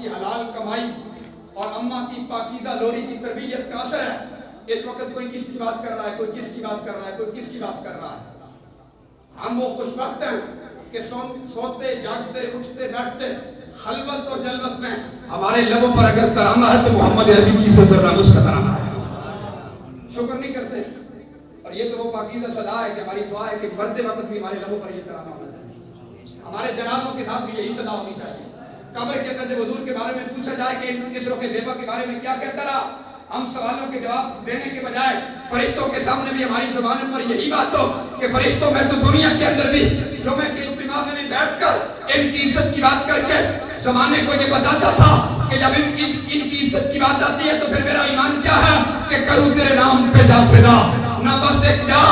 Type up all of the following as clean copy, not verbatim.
کی حلال کمائی اور اماں کی پاکیزہ لوری کی تربیت کا اثر ہے. اس وقت کوئی کس کی بات کر رہا ہے, کوئی کس کی بات کر رہا ہے, کوئی کس کی بات کر رہا ہے. ہم وہ خوش وقت ہیں کہ سوتے جاگتے اٹھتے بیٹھتے خلوت اور جلوت میں ہمارے لبوں پر اگر ترانہ ہے تو محمد عربی کی عزت اور ناموس کا ترانہ ہے. شکر نہیں کرتے. اور یہ تو وہ پاکیزہ صدا ہے کہ ہماری دعا ہے کہ مرتے وقت بھی ہمارے لبوں پر یہ ترانہ ہونا چاہیے. ہمارے جنازوں کے ساتھ بھی یہی صدا ہونی چاہیے. قبر کے اندر جب حضور کے بارے میں پوچھا جائے کہ اس رخ زیبا کے بارے میں کیا کہتا رہا, ہم سوالوں کے جواب دینے کے بجائے فرشتوں کے سامنے بھی ہماری زبان پر یہی بات ہو کہ فرشتوں میں تو دنیا کے اندر بھی جمعے کے اجتماع میں بھی بیٹھ کر ان کی عزت کی بات کر کے زمانے کو یہ بتاتا تھا کہ جب ان کی عزت کی بات آتی ہے تو پھر میرا ایمان کیا ہے کہ کروں تیرے نام پہ جا فدا, نہ بس ایک جا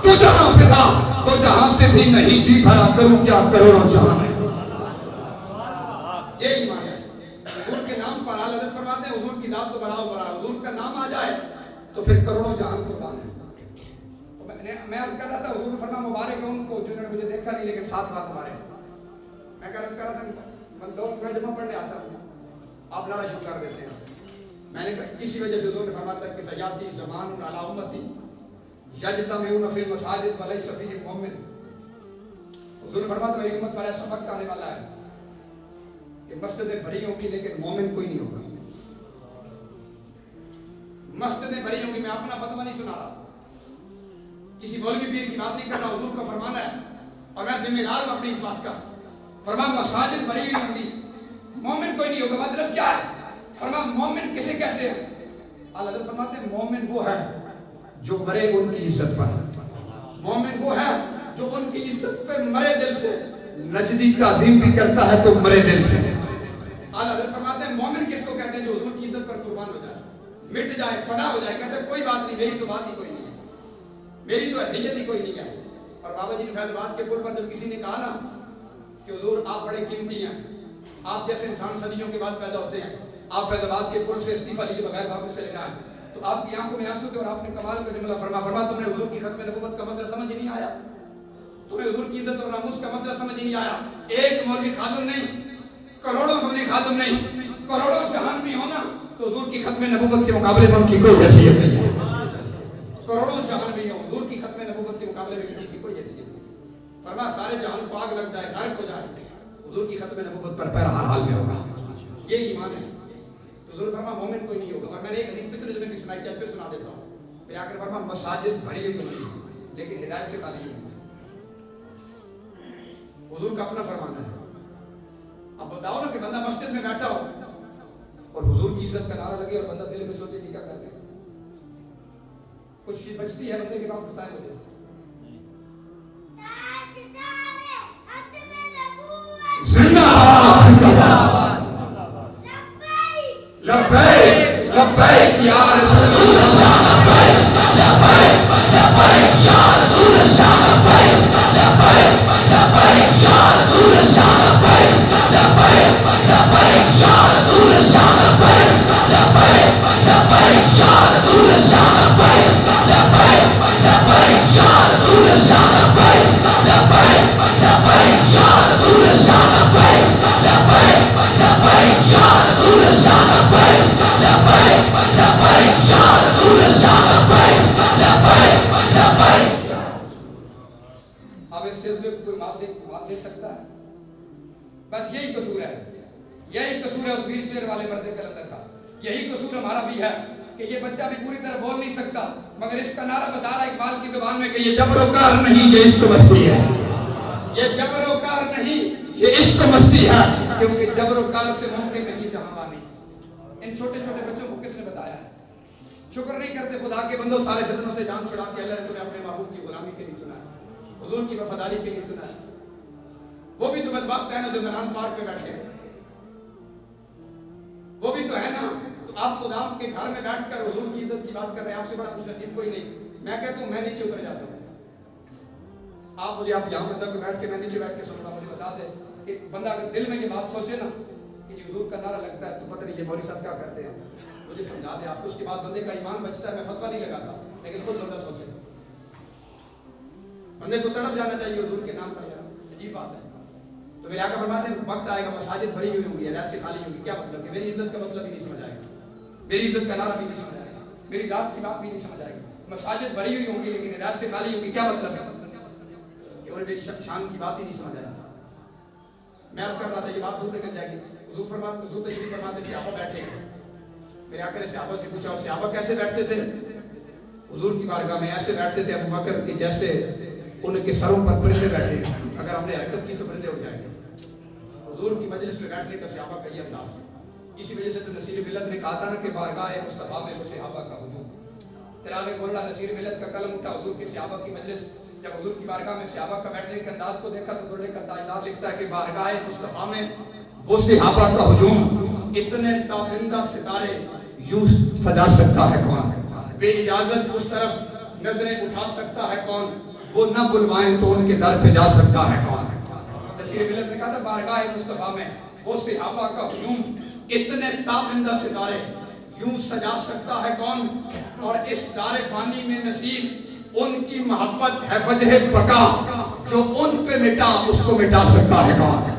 تو جہاں فدا, تو جہاں سے بھی نہیں جی بھرا کروں کیا کروڑوں جہاں میں. یہ ایمان ہے. حضور کے نام پر اعلیٰ حضرت فرماتے ہیں حضور کی ذات تو بڑا بڑا, حضور کا نام آ جائے تو پھر کروڑوں جہان قربان ہے. تو میں عرض کر رہا تھا حضور نے فرمایا مبارک ہے ان کو جنہوں نے مجھے دیکھا نہیں لیکن ساتھ بات ہمارے. میں عرض کر رہا تھا لوگ میں جمعہ پڑھنے آتا ہوں, آپ لڑا شروع کر دیتے ہیں. میں نے کہا اسی وجہ سے حضور نے فرمایا تھا کہ سیاتی زمان علی امتی یجتمعون فی المساجد ولیس فیہم مؤمن. حضور نے فرمایا تھا میری امت پر ایسا وقت آنے والا ہے کہ مسجدیں بھری ہوں گی لیکن مومن کوئی نہیں ہوگا. مسجدیں بھری ہوں گی. میں اپنا فتویٰ نہیں سنا رہا, کسی مولوی پیر کی بات نہیں کر رہا, حضور کا فرمانا ہے اور میں ذمہ دار ہوں اپنی اس بات کا. فرمایا مساجد بھری ہوئی ہوں گی, مومن کوئی نہیں ہوگا. مطلب کیا ہے؟ فرمایا مومن کسے کہتے ہیں؟ اعلیٰ حضرت فرماتے ہیں مومن وہ ہے جو مرے ان کی عزت پر. مومن وہ ہے جو ان کی عزت پہ مرے دل سے. نجدی تعظیم بھی کرتا ہے تو مرے دل سے. اعلیٰ حضرت فرماتے ہیں مومن کس کو کہتے ہیں؟ جو حضور کی عزت پر قربان ہو جائے, مٹ جائے, فنا ہو جائے. کہتے ہیں کوئی بات نہیں, میری تو بات ہی کوئی نہیں ہے, میری تو حیثیت ہی کوئی نہیں ہے. اور بابا جی فیض آباد کے پل پر جب کسی نے کہا نا کہ حضور آپ بڑے قیمتی ہیں, آپ جیسے انسان صدیوں کے بعد پیدا ہوتے ہیں, آپ فیض آباد کے پل سے استعفیٰ لیے بغیر واپس چلے جائیں, تو آپ کی آنکھوں میں آنسو تھے اور آپ نے کمال کا جملہ فرما تم نے حضور کی ختم نبوت کا مسئلہ سمجھ ہی نہیں آیا, تمہیں حضور کی عزت اور ناموس کا مسئلہ سمجھ ہی نہیں آیا. ایک مولوی خادم نہیں, کروڑوں مولوی خادم نہیں, کروڑوں جہان بھی ہونا تو حضور کی ختم نبوت کے مقابلے میں ان کی کوئی حیثیت نہیں ہے. کروڑوں جہان بھی ہو, حضور کی ختم نبوت کے مقابلے میں کسی کی کوئی حیثیت نہیں. فرمایا سارے جہان کو آگ لگ جائے, غرق ہو جائے, حضور کی ختم نبوت پر پہرا ہر حال میں ہوگا. یہ ایمان ہے. تو حضور فرمایا مومن کوئی نہیں ہوگا. اور میں نے ایک حدیث پتر جو میں بھی سنائی تھی, اب پھر سنا دیتا ہوں. پھر آ کر فرمایا مساجد بھری ہوئی ہوگی لیکن ہدایت سے خالی ہوگی. حضور کا اپنا فرمانا ہے. اب بتاؤ نا کہ بندہ مسجد میں بیٹھا ہو اور حضور کی عزت کا نعرہ لگے اور بندہ دل میں سوچے کہ کیا کر رہے ہیں, کچھ چیز بچتی ہے بندے کے پاس, بتائیں مجھے. زندہ باد, لبیک لبیک یا رسول اللہ, لبیک لبیک لبیک یا رسول اللہ, لبیک لبیک لبیک یا رسول اللہ, لبیک لبیک لبیک یا رسول اللہ, لبیک لبیک لبیک یا رسول اللہ, لبیک لبیک لبیک یا رسول اللہ, لبیک لبیک لبیک یا رسول اللہ, لبیک لبیک لبیک یا رسول اللہ, لبیک لبیک لبیک یا رسول اللہ, لبیک لبیک لبیک. اب اس جذبے کو کوئی مات دے سکتا ہے؟ بس یہی قصور ہے, یہی قصور ہے اس ویل چیئر والے مرد کلندر کا. یہی قصور ہمارا بھی ہے کہ یہ بچہ بھی پوری طرح بول نہیں سکتا, مگر اس کا نعرہ بتا رہا ہے اقبال کی زبان میں کہ یہ جبر و کار نہیں, یہ عشق مستی ہے. یہ جبر و کار نہیں, یہ عشق مستی ہے, کیونکہ جبر و کار سے ممکن نہیں جہاں مانی. ان چھوٹے چھوٹے بچوں کو کس نے بتایا ہے؟ شکر نہیں کرتے خدا کے بندوں, سارے فتنوں سے جان چھڑا کے اللہ نے تمہیں اپنے محبوب کی غلامی کے لیے چنا ہے, حضور کی وفاداری کے لیے چنا ہے. وہ بھی تو بدبخت ہے نا جو زنان پارک پہ بیٹھے ہیں, وہ بھی تو ہے نا. تو آپ خدا کے گھر میں بیٹھ کر حضور کی عزت کی بات کر رہے ہیں, آپ سے بڑا خوش نصیب کوئی نہیں. میں کہتا ہوں میں نیچے اتر جاتا ہوں, آپ مجھے آپ یہاں بندہ کو بیٹھ کے, میں نیچے بیٹھ کے سنوں گا, مجھے بتا دے کہ بندہ اگر دل میں یہ بات سوچے نا کہ یہ حضور کا نعرہ لگتا ہے تو پتہ نہیں یہ مولوی صاحب کیا کرتے ہیں, مجھے سمجھا دے آپ کو. اس کے بعد بندے کا ایمان بچتا ہے, میں فتویٰ نہیں لگاتا, لیکن خود بندہ سوچے. بندے کو تڑپ جانا چاہیے حضور کے نام پر. یار عجیب بات ہے, تو میرے آقا فرماتے ہیں وقت آئے گا مساجد بھری ہوئی ہوں گی، ہدایت سے خالی ہوں گی. کیا مطلب کہ میری عزت کا مسئلہ بھی نہیں سمجھ آئے گا، میری عزت کا نعرہ بھی نہیں سمجھ آئے گا، میری ذات کی بات بھی نہیں سمجھ آئے گی. مساجد بھری ہوئی ہوں گی لیکن ہدایت سے خالی ہوں گی. کیا مطلب ہے کہ انہیں میری شان کی بات ہی نہیں سمجھ آئے گی. میں عرض کر رہا تھا یہ بات دور نکل جائے گی. حضور تشریف فرماتے صحابہ بیٹھے. میرے آقا نے صحابہ سے پوچھا اور صحابہ کیسے بیٹھتے تھے؟ حضور کی بارگاہ میں ایسے بیٹھتے تھے ابو بکر کہ جیسے ان کے سروں پر پرندے بیٹھے. اگر ہم نے حرکت کی تو پرندے اڑ جائیں گے. حضور کی مجلس میں بیٹھنے کا صحابہ کا یہ انداز. اسی وجہ سے تو نصیر ملت نے کہا تھا نا کہ بارگاہ مصطفیٰ میں وہ صحابہ کا ہجوم. چراغ گولڑا نصیر ملت کا قلم اٹھا حضور کے صحابہ کی مجلس. جب حضور کی بارگاہ میں صحابہ کا بیٹھنے کے انداز کو دیکھا تو گولڑے کا تاجدار لکھتا ہے کہ بارگاہ مصطفیٰ میں وہ صحابہ کا ہجوم. اتنے تابندہ ستارے یوں سجا سکتا ہے کون؟ بے اجازت اس طرف نظریں اٹھا سکتا ہے کون؟ وہ نہ بلوائیں تو ان کے در پہ جا سکتا ہے کون؟ نصیر ملت نے کہا تھا بارگاہ مصطفیٰ میں وہ صحابہ کا ہجوم اتنے تابندہ ستارے یوں سجا سکتا ہے کون؟ اور اس دار فانی میں نصیر ان کی محبت ہے وجہ بقا جو ان پہ مٹا اس کو مٹا سکتا ہے کون؟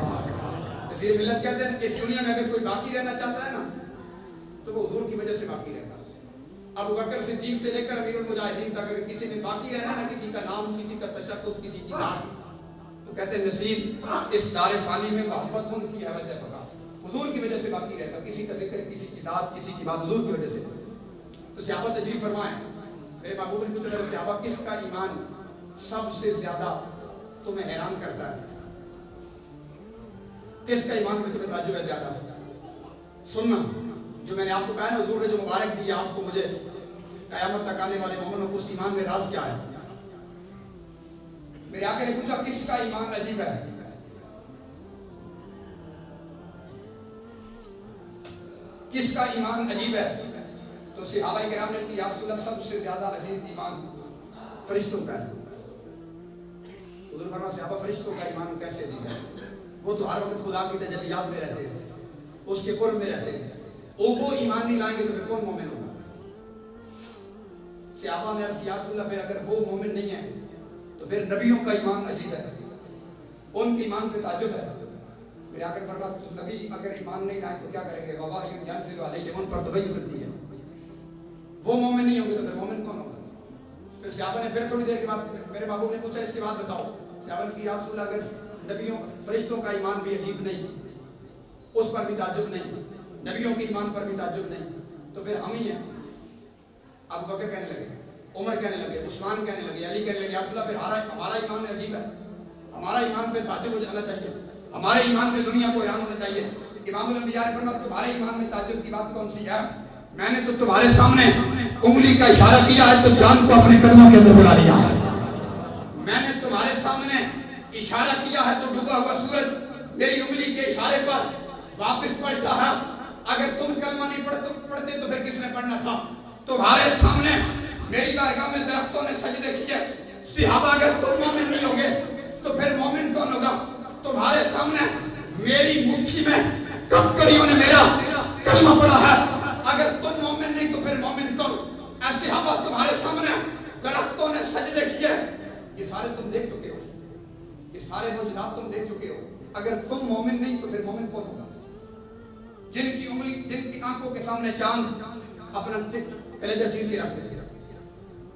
نصیر ملت کہتے ہیں اس دنیا میں اگر کوئی باقی رہنا چاہتا ہے نا تو وہ حضور کی وجہ سے باقی رہتا. ابو بکر صدیق سے لے کر امیر المجاہدین تک اگر کسی نے باقی رہنا نا، کسی کا نام، کسی کا تشخص، کسی کی ذات، تو کہتے ہیں نصیر اس دار فانی میں محبت ان کی ہے وجہ بقا، حضور کی وجہ سے باقی رہتا. کسی کا ذکر، کسی کی ذات، کسی کی بات حضور کی وجہ سے. تو صحابہ تشریف فرمائیں. میرے محبوب نے پوچھا میرے صحابہ کس کا ایمان سب سے زیادہ تمہیں حیران کرتا ہے؟ کس کا ایمان میں تمہیں تعجب ہے زیادہ؟ سننا جو میں نے آپ کو کہا ہے حضور نے جو مبارک دی آپ کو مجھے قیامت تک آنے والے مومنوں کو، اس ایمان میں راز کیا ہے؟ میرے آقا نے پوچھا کس کا ایمان عجیب ہے؟ کس کا ایمان عجیب ہے؟ تو صحابہ کرام نے کہا یا رسول اللہ سب سے زیادہ عجیب ایمان فرشتوں کا ہے. حضور فرمایا صحابہ فرشتوں کا ایمان کیسے عجیب ہے؟ وہ تو ہر وقت خدا کی تجلیات میں رہتے ہیں، اس کے قرب میں رہتے ہیں. وہ ایمان نہیں لائیں گے تو پھر کون مومن ہوگا؟ صحابہ نے عرض کیا رسول اللہ پھر اگر وہ مومن نہیں ہے تو پھر نبیوں کا ایمان عجیب ہے، ان کے ایمان پہ تعجب ہے. میرے آقا نے فرمایا تو نبی اگر ایمان نہیں لائیں تو کیا کریں گے؟ وَوَحْيٌ يَنزِلُ عَلَيْهِمْ، ان پر وحی اترتی ہے. وہ مومن نہیں ہوں گے تو پھر مومن کون ہوگا؟ پھر صحابہ نے پھر تھوڑی دیر کے بعد میرے محبوب نے پوچھا اس کے بعد بتاؤ. صحابہ نے کہا رسول اللہ اگر نبیوں فرشتوں کا ایمان بھی عجیب نہیں، اس پر بھی تعجب نہیں، نبیوں کے ایمان پر بھی تعجب نہیں، تو پھر ہم ہی ہیں. ابو بکر کہنے لگے، عمر کہنے لگے، عثمان کہنے لگے، علی کہنے لگے یا رسول اللہ پھر ہمارا ایمان عجیب ہے، ہمارا ایمان پہ تعجب ہو جانا چاہیے، ہمارے ایمان پہ دنیا کو حیران ہونا چاہیے. امام الانبیاء نے فرمایا تمہارے ایمان میں تعجب کی بات کون سی ہے؟ میں نے تو تمہارے سامنے انگلی کا اشارہ کیا ہے تو جان کو اپنے قدموں کے اندر بلا لیا ہے. میں نے تمہارے سامنے اشارہ کیا ہے تو ڈوبا ہوا سورج میری انگلی کے اشارے پر واپس پلٹا ہے. اگر تم کلمہ نہیں پڑھتے تو پھر کس نے پڑھنا تھا؟ تمہارے سامنے میری بارگاہ میں درختوں نے سجدے کیے. صحابہ اگر تم مومن نہیں ہوگے تو پھر مومن کون ہوگا؟ تمہارے سامنے میری مٹھی میں ککریوں نے میرا کلمہ پڑھا ہے. اگر تم مومن نہیں تو پھر مومن کون؟ ایسے صحابہ تمہارے سامنے درختوں نے سجدے کیے. یہ سارے تم دیکھ چکے ہو، یہ سارے معجزات تم دیکھ چکے ہو. اگر تم مومن نہیں تو پھر مومن کون ہوگا؟ جن کی انگلی، جن کی آنکھوں کے سامنے چاند اپنا کلیجہ چیر کے رکھ دے.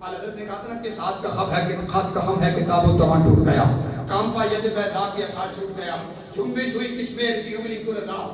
حضرت نے کہا تھا نا کہ ساتھ کا خط ہے کہ خط کا ہم ہے کتاب و تمام ٹوٹ گیا، کام پا ید بیضا کے اثار چھوٹ گیا، جنبش ہوئی کشمیر کی انگلی کو رضا.